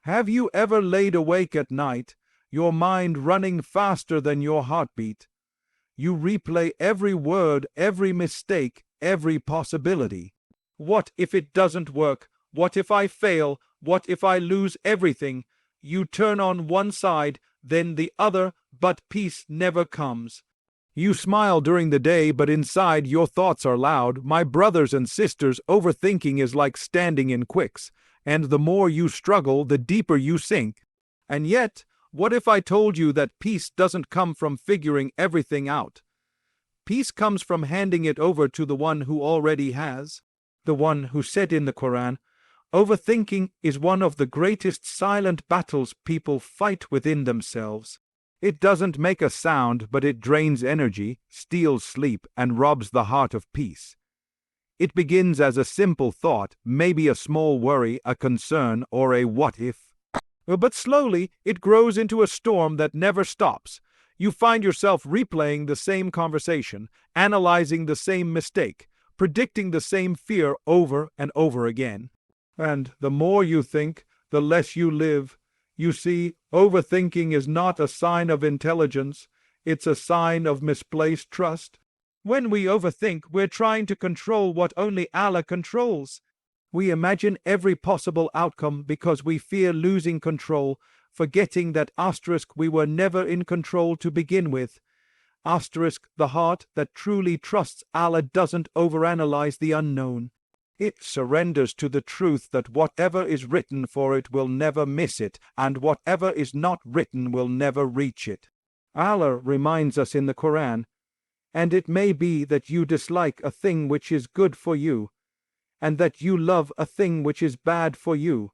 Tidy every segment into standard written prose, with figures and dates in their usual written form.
Have you ever laid awake at night, your mind running faster than your heartbeat? You replay every word, every mistake, every possibility. What if it doesn't work? What if I fail? What if I lose everything? You turn on one side, then the other, but peace never comes. You smile during the day, but inside your thoughts are loud. My brothers and sisters, overthinking is like standing in quicks, and the more you struggle, the deeper you sink. And yet, what if I told you that peace doesn't come from figuring everything out? Peace comes from handing it over to the one who already has, the one who said in the Quran, "Overthinking is one of the greatest silent battles people fight within themselves. It doesn't make a sound, but it drains energy, steals sleep, and robs the heart of peace. It begins as a simple thought, maybe a small worry, a concern, or a what if. But slowly, it grows into a storm that never stops. You find yourself replaying the same conversation, analyzing the same mistake, predicting the same fear over and over again. And the more you think, the less you live. You see, overthinking is not a sign of intelligence, it's a sign of misplaced trust. When we overthink, we're trying to control what only Allah controls. We imagine every possible outcome because we fear losing control, forgetting that we were never in control to begin with. The heart that truly trusts Allah doesn't overanalyze the unknown. It surrenders to the truth that whatever is written for it will never miss it, and whatever is not written will never reach it. Allah reminds us in the Quran, "And it may be that you dislike a thing which is good for you, and that you love a thing which is bad for you.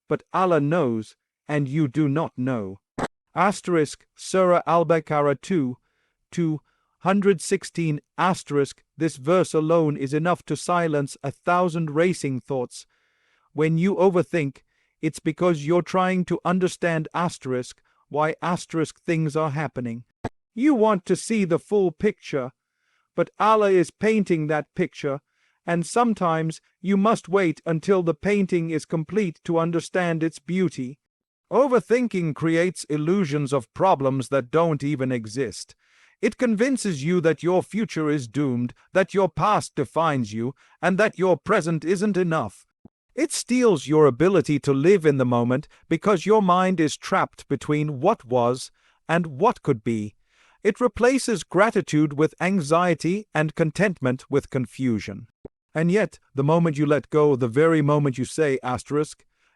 But Allah knows, and you do not know." Surah Al-Baqarah 2:116. This verse alone is enough to silence 1,000 racing thoughts. When you overthink, it's because you're trying to understand why things are happening. You want to see the full picture, but Allah is painting that picture, and sometimes you must wait until the painting is complete to understand its beauty. Overthinking creates illusions of problems that don't even exist. It convinces you that your future is doomed, that your past defines you, and that your present isn't enough. It steals your ability to live in the moment because your mind is trapped between what was and what could be. It replaces gratitude with anxiety and contentment with confusion. And yet, the moment you let go, the very moment you say,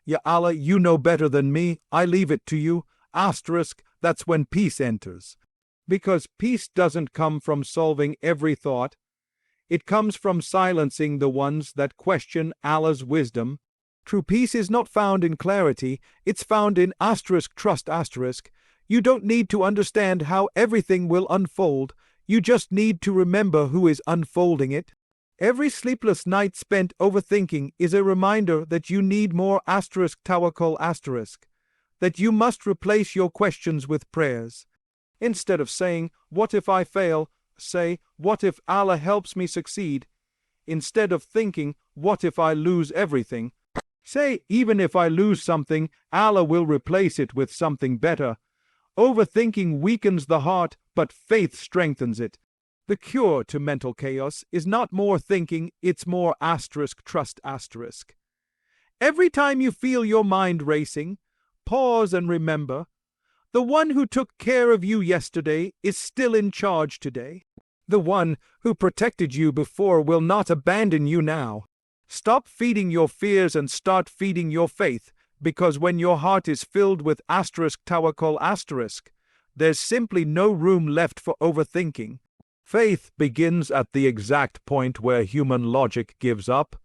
"Ya Allah, you know better than me, I leave it to you," that's when peace enters. Because peace doesn't come from solving every thought. It comes from silencing the ones that question Allah's wisdom. True peace is not found in clarity, it's found in trust. You don't need to understand how everything will unfold, you just need to remember who is unfolding it. Every sleepless night spent overthinking is a reminder that you need more tawakkul, that you must replace your questions with prayers. Instead of saying, "What if I fail?" say, "What if Allah helps me succeed?" Instead of thinking, "What if I lose everything?" say, "Even if I lose something, Allah will replace it with something better." Overthinking weakens the heart, but faith strengthens it. The cure to mental chaos is not more thinking, it's more trust. Every time you feel your mind racing, pause and remember, the one who took care of you yesterday is still in charge today. The one who protected you before will not abandon you now. Stop feeding your fears and start feeding your faith, because when your heart is filled with tawakkul, there's simply no room left for overthinking. Faith begins at the exact point where human logic gives up.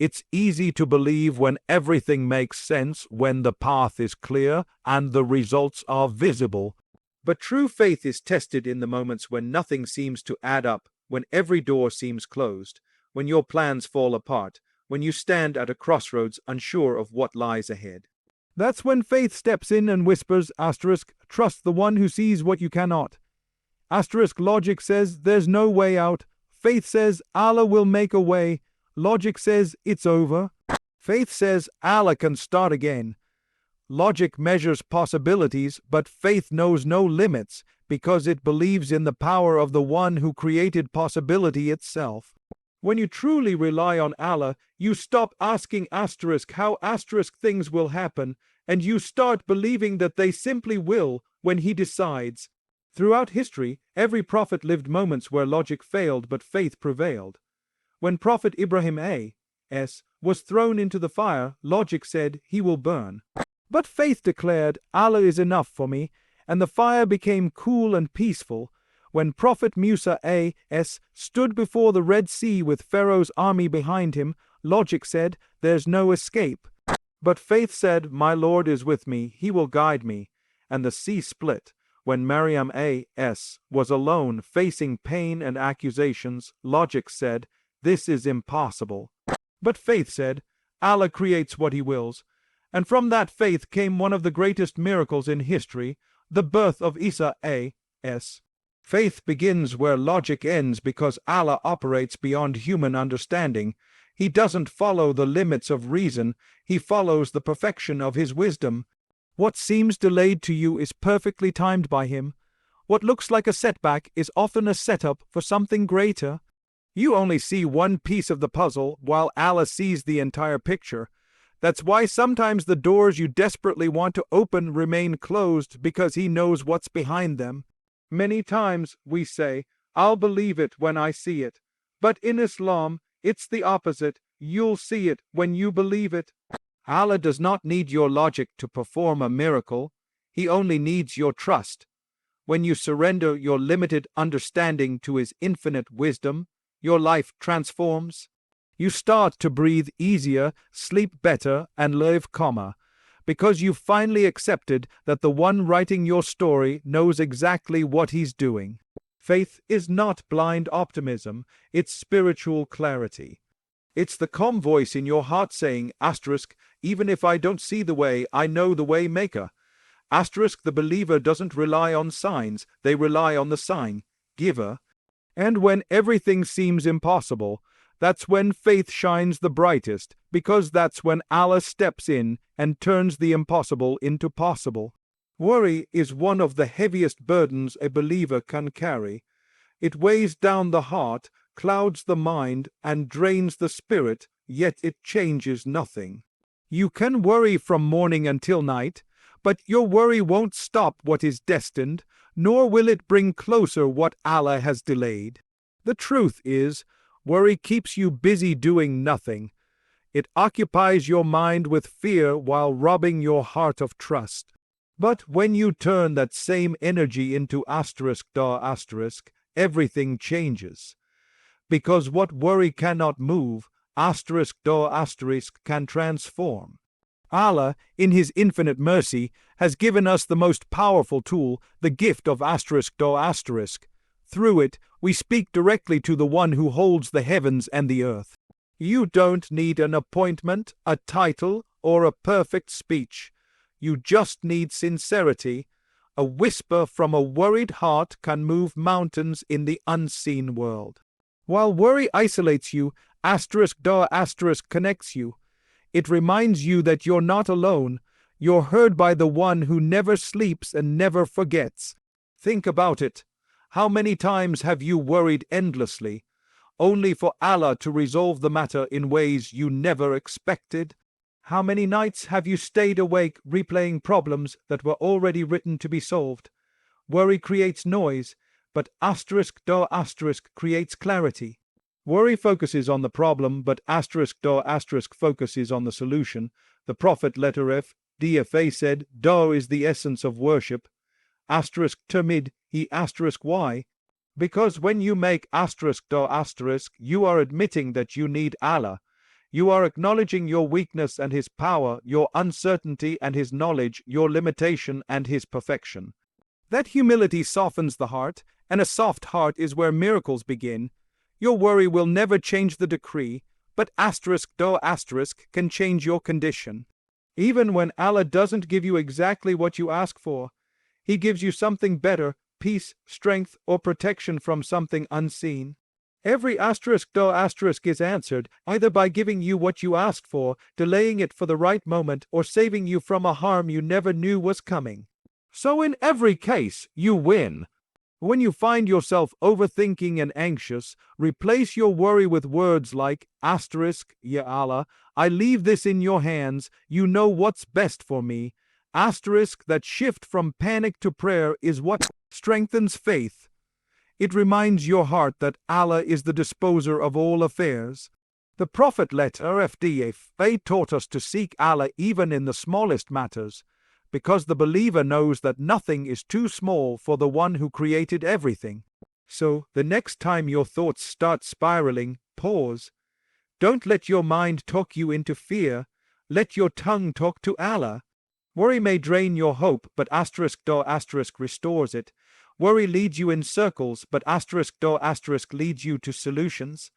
It's easy to believe when everything makes sense, when the path is clear and the results are visible. But true faith is tested in the moments when nothing seems to add up, when every door seems closed, when your plans fall apart, when you stand at a crossroads unsure of what lies ahead. That's when faith steps in and whispers, trust the one who sees what you cannot. Logic says there's no way out. Faith says Allah will make a way. Logic says it's over. Faith says Allah can start again. Logic measures possibilities, but faith knows no limits because it believes in the power of the one who created possibility itself. When you truly rely on Allah, you stop asking how things will happen, and you start believing that they simply will when He decides. Throughout history, every prophet lived moments where logic failed but faith prevailed. When Prophet Ibrahim A.S. was thrown into the fire, logic said, "He will burn." But faith declared, "Allah is enough for me," and the fire became cool and peaceful. When Prophet Musa A.S. stood before the Red Sea with Pharaoh's army behind him, logic said, "There's no escape." But faith said, "My Lord is with me, He will guide me," and the sea split. When Maryam A.S. was alone, facing pain and accusations, logic said, "This is impossible." But faith said, "Allah creates what He wills." And from that faith came one of the greatest miracles in history, the birth of Isa A.S. Faith begins where logic ends because Allah operates beyond human understanding. He doesn't follow the limits of reason, He follows the perfection of His wisdom. What seems delayed to you is perfectly timed by Him. What looks like a setback is often a setup for something greater. You only see one piece of the puzzle while Allah sees the entire picture. That's why sometimes the doors you desperately want to open remain closed because He knows what's behind them. Many times we say, "I'll believe it when I see it." But in Islam, it's the opposite. You'll see it when you believe it. Allah does not need your logic to perform a miracle. He only needs your trust. When you surrender your limited understanding to His infinite wisdom, your life transforms. You start to breathe easier, sleep better, and live calmer, because you've finally accepted that the one writing your story knows exactly what He's doing. Faith is not blind optimism, it's spiritual clarity. It's the calm voice in your heart saying, "Even if I don't see the way, I know the way maker." The believer doesn't rely on signs, they rely on the sign giver. And when everything seems impossible, that's when faith shines the brightest, because that's when Allah steps in and turns the impossible into possible. Worry is one of the heaviest burdens a believer can carry. It weighs down the heart, clouds the mind, and drains the spirit, yet it changes nothing. You can worry from morning until night, but your worry won't stop what is destined, nor will it bring closer what Allah has delayed. The truth is, worry keeps you busy doing nothing. It occupies your mind with fear while robbing your heart of trust. But when you turn that same energy into everything changes. Because what worry cannot move, can transform. Allah, in His infinite mercy, has given us the most powerful tool, the gift of ***. Through it, we speak directly to the one who holds the heavens and the earth. You don't need an appointment, a title, or a perfect speech. You just need sincerity. A whisper from a worried heart can move mountains in the unseen world. While worry isolates you, connects you. It reminds you that you're not alone. You're heard by the one who never sleeps and never forgets. Think about it. How many times have you worried endlessly, only for Allah to resolve the matter in ways you never expected? How many nights have you stayed awake replaying problems that were already written to be solved? Worry creates noise, but creates clarity. Worry focuses on the problem, but focuses on the solution. The Prophet DFA said, "Do is the essence of worship." Termid, he why? Because when you make you are admitting that you need Allah. You are acknowledging your weakness and His power, your uncertainty and His knowledge, your limitation and His perfection. That humility softens the heart, and a soft heart is where miracles begin. Your worry will never change the decree, but can change your condition. Even when Allah doesn't give you exactly what you ask for, He gives you something better, peace, strength, or protection from something unseen. Every asterisk is answered either by giving you what you asked for, delaying it for the right moment, or saving you from a harm you never knew was coming. So in every case, you win. When you find yourself overthinking and anxious, replace your worry with words like asterisk, Ya Allah, I leave this in your hands, you know what's best for me. Asterisk, that shift from panic to prayer is what strengthens faith. It reminds your heart that Allah is the disposer of all affairs. The Prophet they taught us to seek Allah even in the smallest matters, because the believer knows that nothing is too small for the one who created everything. So, the next time your thoughts start spiraling, pause. Don't let your mind talk you into fear. Let your tongue talk to Allah. Worry may drain your hope, but asterisk restores it. Worry leads you in circles, but asterisk leads you to solutions.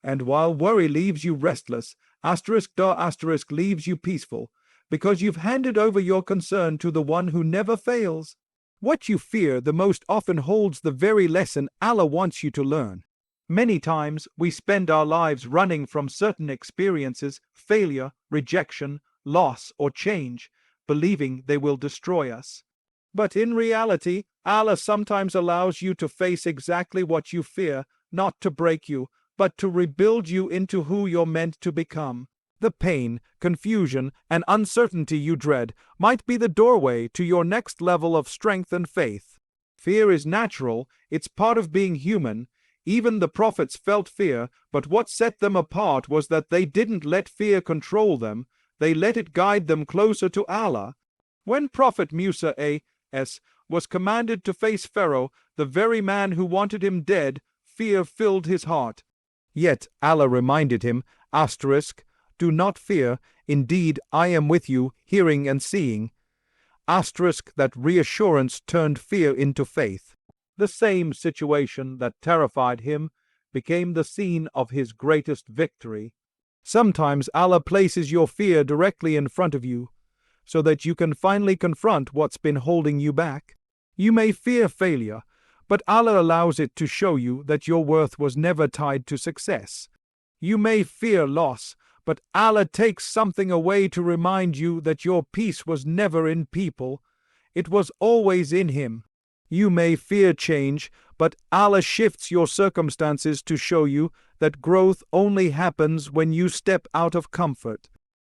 And while worry leaves you restless, asterisk leaves you peaceful, because you've handed over your concern to the one who never fails. What you fear the most often holds the very lesson Allah wants you to learn. Many times we spend our lives running from certain experiences, failure, rejection, loss, or change, believing they will destroy us. But in reality, Allah sometimes allows you to face exactly what you fear, not to break you, but to rebuild you into who you're meant to become. The pain, confusion, and uncertainty you dread might be the doorway to your next level of strength and faith. Fear is natural, it's part of being human. Even the prophets felt fear, but what set them apart was that they didn't let fear control them, they let it guide them closer to Allah. When Prophet Musa was commanded to face Pharaoh, the very man who wanted him dead, fear filled his heart. Yet Allah reminded him, do not fear, indeed I am with you, hearing and seeing. That reassurance turned fear into faith. The same situation that terrified him became the scene of his greatest victory. Sometimes Allah places your fear directly in front of you, so that you can finally confront what's been holding you back. You may fear failure, but Allah allows it to show you that your worth was never tied to success. You may fear loss, but Allah takes something away to remind you that your peace was never in people, it was always in Him. You may fear change, but Allah shifts your circumstances to show you that growth only happens when you step out of comfort.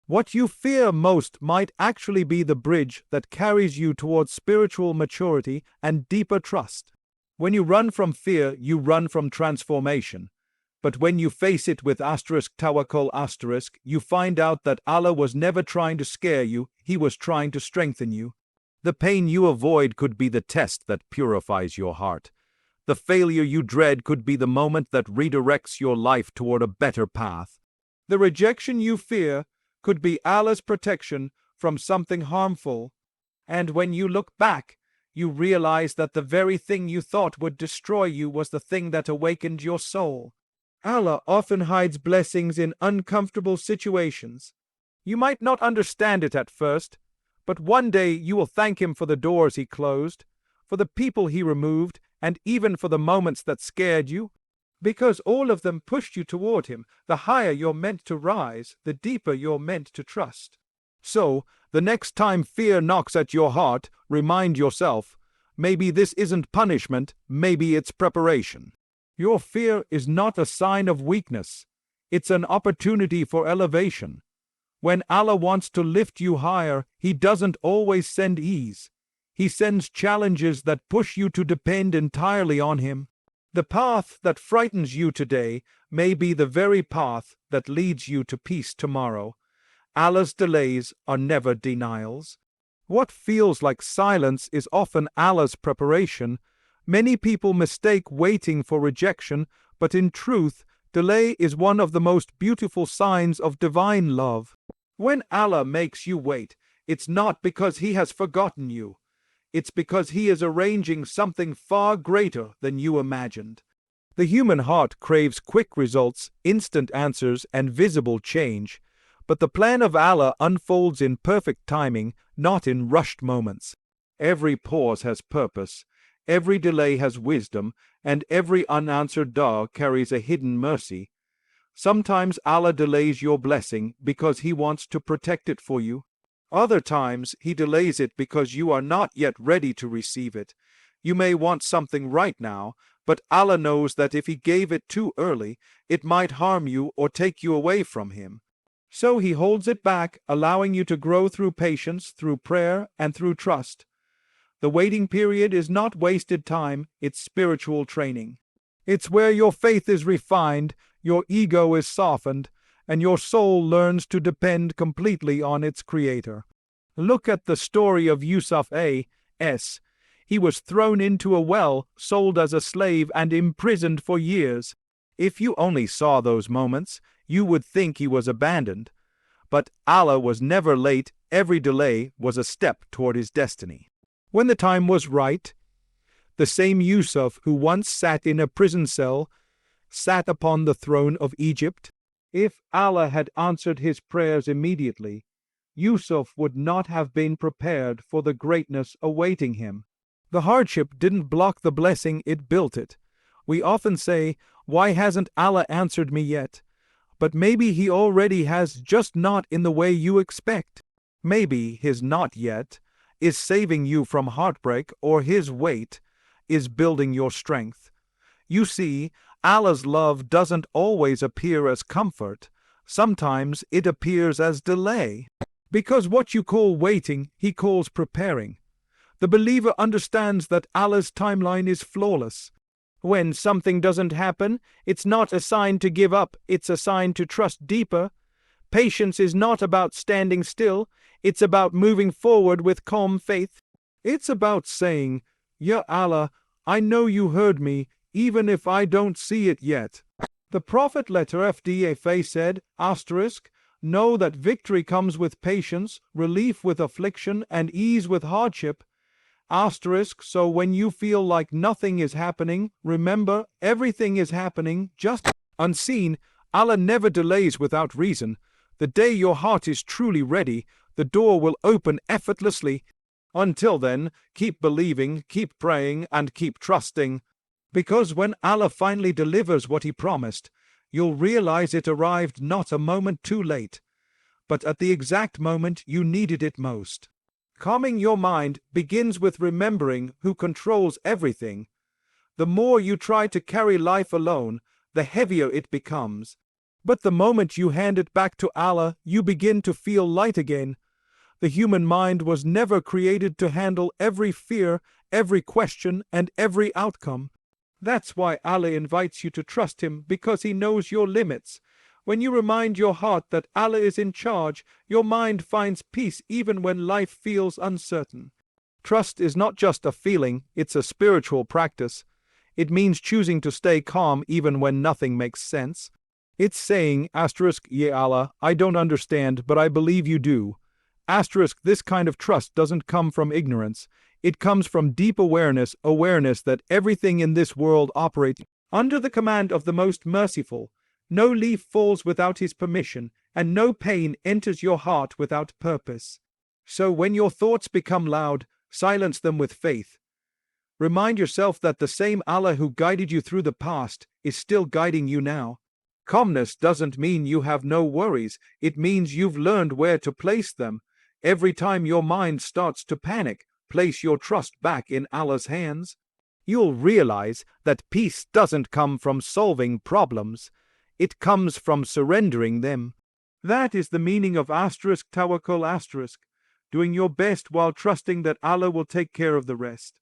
What you fear most might actually be the bridge that carries you towards spiritual maturity and deeper trust. When you run from fear, you run from transformation. But when you face it with Tawakkul, you find out that Allah was never trying to scare you, He was trying to strengthen you. The pain you avoid could be the test that purifies your heart. The failure you dread could be the moment that redirects your life toward a better path. The rejection you fear could be Allah's protection from something harmful. And when you look back, you realize that the very thing you thought would destroy you was the thing that awakened your soul. Allah often hides blessings in uncomfortable situations. You might not understand it at first, but one day you will thank Him for the doors He closed, for the people He removed, and even for the moments that scared you. Because all of them pushed you toward Him, the higher you're meant to rise, the deeper you're meant to trust. So, the next time fear knocks at your heart, remind yourself, maybe this isn't punishment, maybe it's preparation. Your fear is not a sign of weakness. It's an opportunity for elevation. When Allah wants to lift you higher, He doesn't always send ease. He sends challenges that push you to depend entirely on Him. The path that frightens you today may be the very path that leads you to peace tomorrow. Allah's delays are never denials. What feels like silence is often Allah's preparation. Many people mistake waiting for rejection, but in truth, delay is one of the most beautiful signs of divine love. When Allah makes you wait, it's not because He has forgotten you. It's because He is arranging something far greater than you imagined. The human heart craves quick results, instant answers, and visible change, but the plan of Allah unfolds in perfect timing, not in rushed moments. Every pause has purpose. every delay has wisdom, and every unanswered dua carries a hidden mercy. Sometimes Allah delays your blessing because He wants to protect it for you. Other times He delays it because you are not yet ready to receive it. You may want something right now, but Allah knows that if He gave it too early, it might harm you or take you away from Him. So He holds it back, allowing you to grow through patience, through prayer, and through trust. The waiting period is not wasted time, it's spiritual training. It's where your faith is refined, your ego is softened, and your soul learns to depend completely on its Creator. Look at the story of Yusuf A.S. He was thrown into a well, sold as a slave, and imprisoned for years. If you only saw those moments, you would think he was abandoned. But Allah was never late. Every delay was a step toward His destiny. When the time was right, the same Yusuf who once sat in a prison cell sat upon the throne of Egypt. If Allah had answered his prayers immediately, Yusuf would not have been prepared for the greatness awaiting him. The hardship didn't block the blessing, it built it. We often say, "Why hasn't Allah answered me yet?" But maybe He already has, just not in the way you expect. Maybe His "not yet" is saving you from heartbreak, or His "wait" is building your strength. You see, Allah's love doesn't always appear as comfort. Sometimes it appears as delay. Because what you call waiting, He calls preparing. The believer understands that Allah's timeline is flawless. When something doesn't happen, it's not a sign to give up, it's a sign to trust deeper. Patience is not about standing still, it's about moving forward with calm faith. It's about saying, "Ya Allah, I know you heard me, even if I don't see it yet." The Prophet _FDFA said, "Know that victory comes with patience, relief with affliction, and ease with hardship." So when you feel like nothing is happening, remember, everything is happening, just unseen. Allah never delays without reason. The day your heart is truly ready, the door will open effortlessly. Until then, keep believing, keep praying, and keep trusting. Because when Allah finally delivers what He promised, you'll realize it arrived not a moment too late, but at the exact moment you needed it most. Calming your mind begins with remembering who controls everything. The more you try to carry life alone, the heavier it becomes. But the moment you hand it back to Allah, you begin to feel light again. The human mind was never created to handle every fear, every question, and every outcome. That's why Allah invites you to trust Him, because He knows your limits. When you remind your heart that Allah is in charge, your mind finds peace even when life feels uncertain. Trust is not just a feeling, it's a spiritual practice. It means choosing to stay calm even when nothing makes sense. It's saying, "Ya Allah, I don't understand, but I believe you do." This kind of trust doesn't come from ignorance. It comes from deep awareness that everything in this world operates under the command of the Most Merciful. No leaf falls without His permission, and no pain enters your heart without purpose. So when your thoughts become loud, silence them with faith. Remind yourself that the same Allah who guided you through the past is still guiding you now. Calmness doesn't mean you have no worries, it means you've learned where to place them. Every time your mind starts to panic, place your trust back in Allah's hands. You'll realize that peace doesn't come from solving problems. It comes from surrendering them. That is the meaning of Tawakkul, doing your best while trusting that Allah will take care of the rest.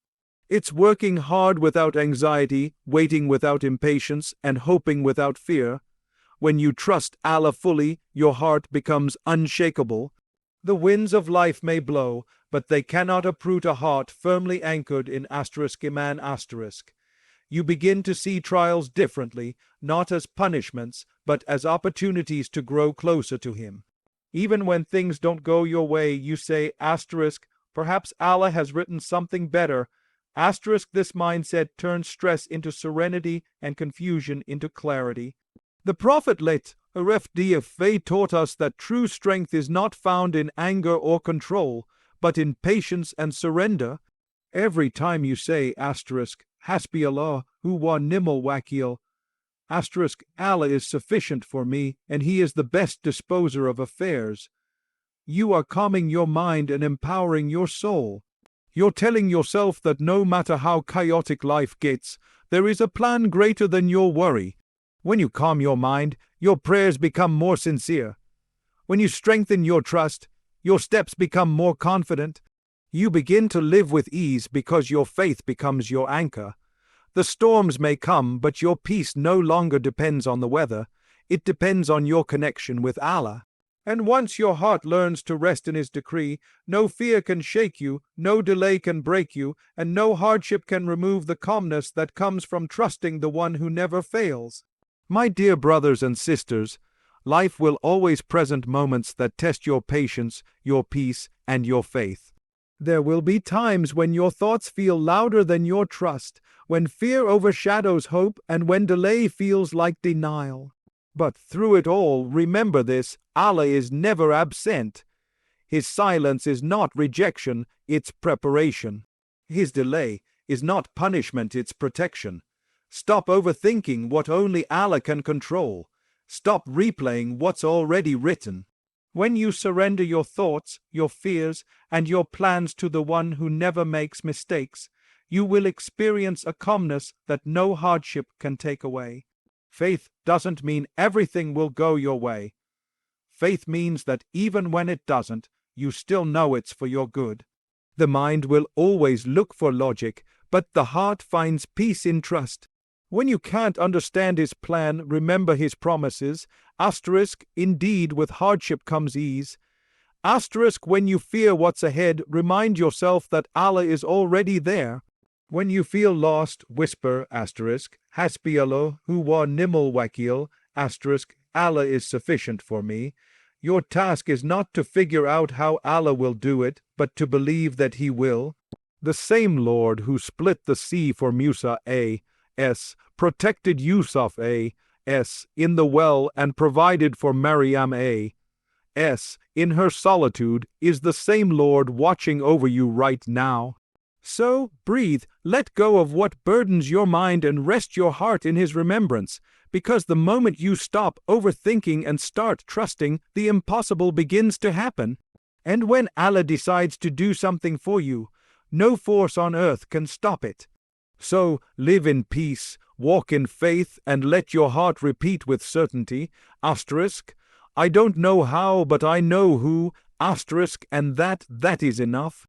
It's working hard without anxiety, waiting without impatience, and hoping without fear. When you trust Allah fully, your heart becomes unshakable. The winds of life may blow, but they cannot uproot a heart firmly anchored in *Iman*. You begin to see trials differently, not as punishments, but as opportunities to grow closer to Him. Even when things don't go your way, you say, "Perhaps Allah has written something better." This mindset turns stress into serenity and confusion into clarity. The Prophet taught us that true strength is not found in anger or control, but in patience and surrender. Every time you say asterisk, Hasbi Allah, huwa ni'mal wakil, asterisk, Allah is sufficient for me, and He is the best disposer of affairs, you are calming your mind and empowering your soul. You're telling yourself that no matter how chaotic life gets, there is a plan greater than your worry. When you calm your mind, your prayers become more sincere. When you strengthen your trust, your steps become more confident. You begin to live with ease because your faith becomes your anchor. The storms may come, but your peace no longer depends on the weather. It depends on your connection with Allah. And once your heart learns to rest in His decree, no fear can shake you, no delay can break you, and no hardship can remove the calmness that comes from trusting the one who never fails. My dear brothers and sisters, life will always present moments that test your patience, your peace, and your faith. There will be times when your thoughts feel louder than your trust, when fear overshadows hope, and when delay feels like denial. But through it all, remember this: Allah is never absent. His silence is not rejection, it's preparation. His delay is not punishment, it's protection. Stop overthinking what only Allah can control. Stop replaying what's already written. When you surrender your thoughts, your fears, and your plans to the one who never makes mistakes, you will experience a calmness that no hardship can take away. Faith doesn't mean everything will go your way. Faith means that even when it doesn't, you still know it's for your good. The mind will always look for logic, but the heart finds peace in trust. When you can't understand His plan, remember His promises. Asterisk, indeed with hardship comes ease. Asterisk, when you fear what's ahead, remind yourself that Allah is already there. When you feel lost, whisper, asterisk, Hasbi Allah, huwa ni'mal wakil, asterisk, Allah is sufficient for me. Your task is not to figure out how Allah will do it, but to believe that He will. The same Lord who split the sea for Musa A.S., protected Yusuf A.S. in the well and provided for Maryam A.S. in her solitude, is the same Lord watching over you right now. So, breathe, let go of what burdens your mind and rest your heart in His remembrance, because the moment you stop overthinking and start trusting, the impossible begins to happen. And when Allah decides to do something for you, no force on earth can stop it. So, live in peace, walk in faith, and let your heart repeat with certainty, asterisk, I don't know how, but I know who, asterisk, and that is enough.